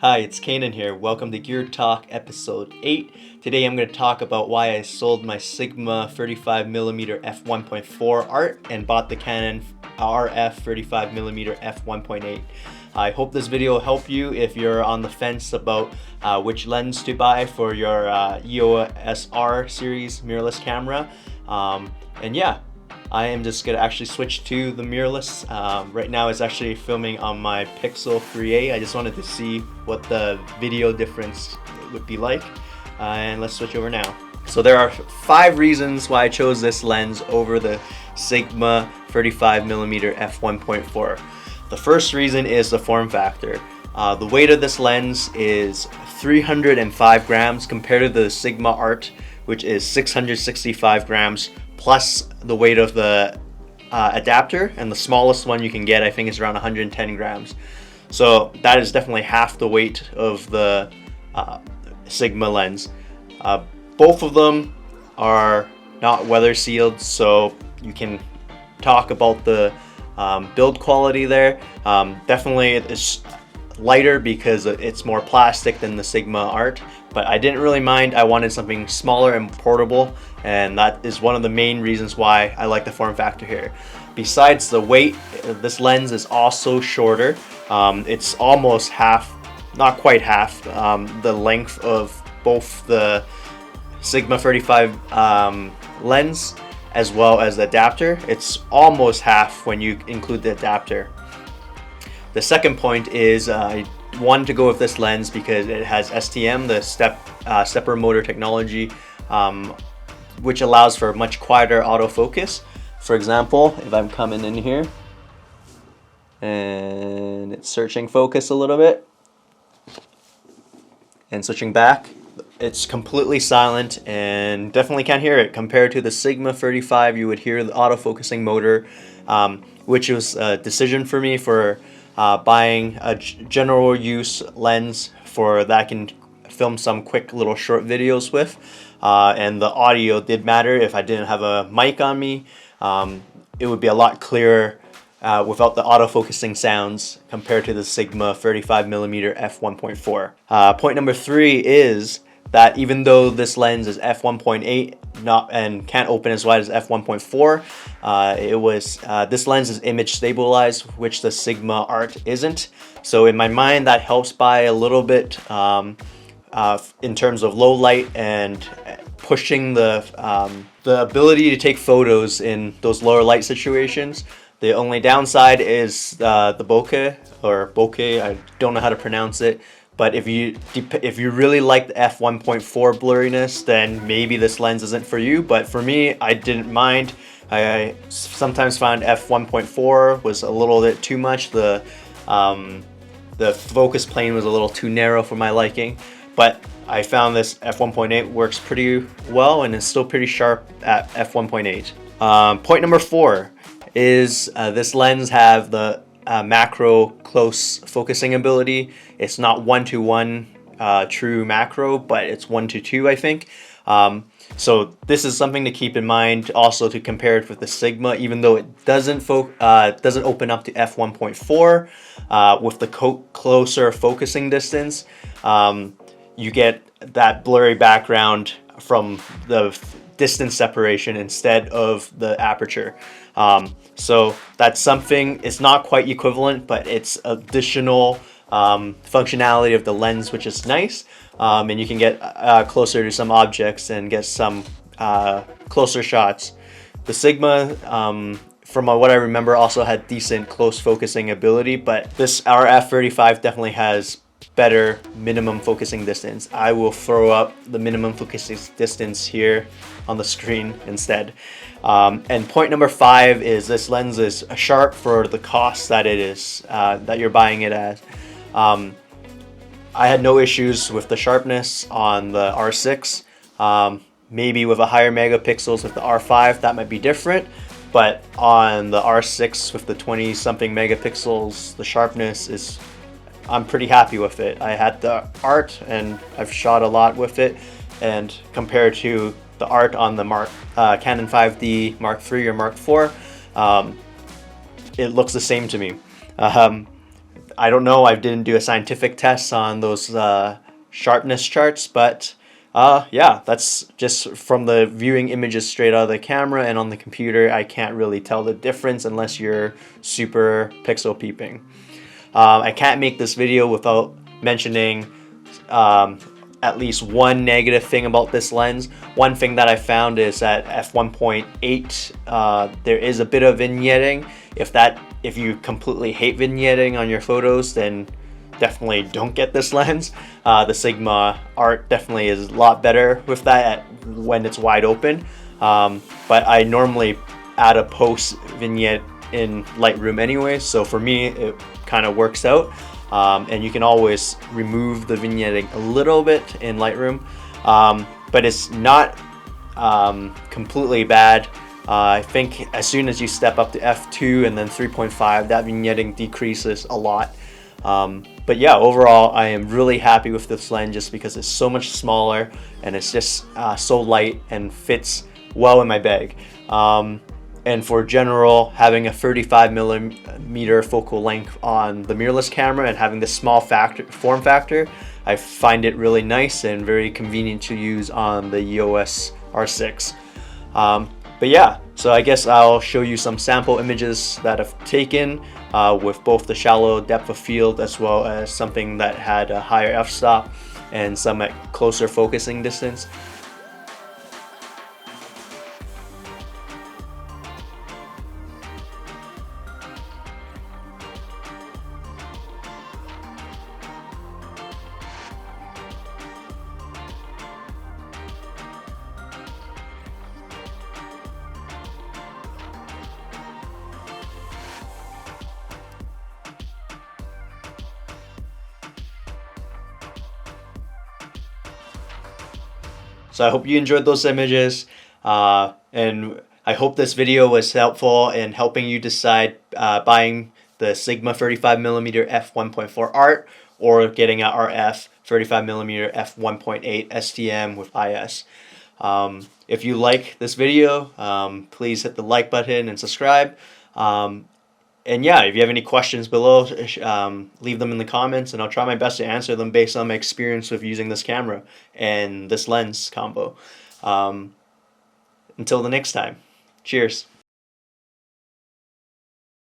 Hi, it's Canon here. Welcome to Gear Talk episode 8. Today I'm going to talk about why I sold my Sigma 35mm f1.4 art and bought the Canon RF35mm f1.8. I hope this video will help you if you're on the fence about which lens to buy for your EOS R series mirrorless camera. And yeah, I am just going to actually switch to the mirrorless. Right now it's actually filming on my Pixel 3a. I just wanted to see what the video difference would be like. And let's switch over now. So there are 5 reasons why I chose this lens over the Sigma 35mm f1.4. The first reason is the form factor. The weight of this lens is 305 grams compared to the Sigma Art, which is 665 grams. Plus the weight of the adapter, and the smallest one you can get I think is around 110 grams. So that is definitely half the weight of the Sigma lens. Both of them are not weather sealed, so you can talk about the build quality there. Definitely it's lighter because it's more plastic than the Sigma Art, but I didn't really mind. I wanted something smaller and portable, and that is one of the main reasons why I like the form factor here. Besides the weight, this lens is also shorter. It's almost half, not quite half, the length of both the Sigma 35 lens as well as the adapter. It's almost half when you include the adapter. The second point is I wanted to go with this lens because it has STM, the stepper motor technology, which allows for much quieter autofocus. For example, if I'm coming in here and it's searching focus a little bit and switching back, it's completely silent and definitely can't hear it. Compared to the Sigma 35, you would hear the autofocusing motor, which was a decision for me for buying a general use lens for that I can film some quick little short videos with, and the audio did matter. If I didn't have a mic on me, it would be a lot clearer without the autofocusing sounds compared to the Sigma 35mm f1.4. Point number 3 is that even though this lens is f1.8 and can't open as wide as f1.4, this lens is image stabilized, which the Sigma Art isn't. So in my mind, that helps by a little bit in terms of low light and pushing the ability to take photos in those lower light situations. The only downside is the bokeh, or bokeh, I don't know how to pronounce it. But if you really like the f1.4 blurriness, then maybe this lens isn't for you. But for me, I didn't mind. I sometimes found f1.4 was a little bit too much. The focus plane was a little too narrow for my liking. But I found this f1.8 works pretty well and is still pretty sharp at f1.8. Point number 4 is this lens have the macro close focusing ability. It's not 1:1 true macro, but it's 1:2 I think. So this is something to keep in mind, also to compare it with the Sigma. Even though it doesn't open up to f1.4 with the closer focusing distance, you get that blurry background from the distance separation instead of the aperture. So that's something, it's not quite equivalent, but it's additional functionality of the lens, which is nice. And you can get closer to some objects and get some closer shots. The Sigma, from what I remember, also had decent close focusing ability, but this RF35 definitely has better minimum focusing distance. I will throw up the minimum focusing distance here on the screen instead. And point number 5 is this lens is sharp for the cost that it is, that you're buying it at. I had no issues with the sharpness on the R6. Maybe with a higher megapixels with the R5 that might be different, but on the R6 with the 20 something megapixels, the sharpness is, I'm pretty happy with it. I had the Art and I've shot a lot with it, and compared to the Art on the Canon 5D Mark III or Mark IV, it looks the same to me. I don't know, I didn't do a scientific test on those sharpness charts, but yeah, that's just from the viewing images straight out of the camera and on the computer. I can't really tell the difference unless you're super pixel peeping. I can't make this video without mentioning at least one negative thing about this lens. One thing that I found is that f1.8 there is a bit of vignetting. If you completely hate vignetting on your photos, then definitely don't get this lens. The Sigma Art definitely is a lot better with that when it's wide open. But I normally add a post vignette in Lightroom anyway, so for me it kind of works out. And you can always remove the vignetting a little bit in Lightroom, but it's not completely bad. I think as soon as you step up to f2 and then 3.5, that vignetting decreases a lot. But yeah, overall I am really happy with this lens just because it's so much smaller and it's just so light and fits well in my bag. And for general, having a 35mm focal length on the mirrorless camera and having this small form factor, I find it really nice and very convenient to use on the EOS R6. But yeah, so I guess I'll show you some sample images that I've taken with both the shallow depth of field as well as something that had a higher f-stop and some at closer focusing distance. So I hope you enjoyed those images, and I hope this video was helpful in helping you decide buying the Sigma 35mm f1.4 Art or getting an RF 35mm f1.8 STM with IS. If you like this video, please hit the like button and subscribe. And yeah, if you have any questions below, leave them in the comments and I'll try my best to answer them based on my experience with using this camera and this lens combo. Until the next time, cheers.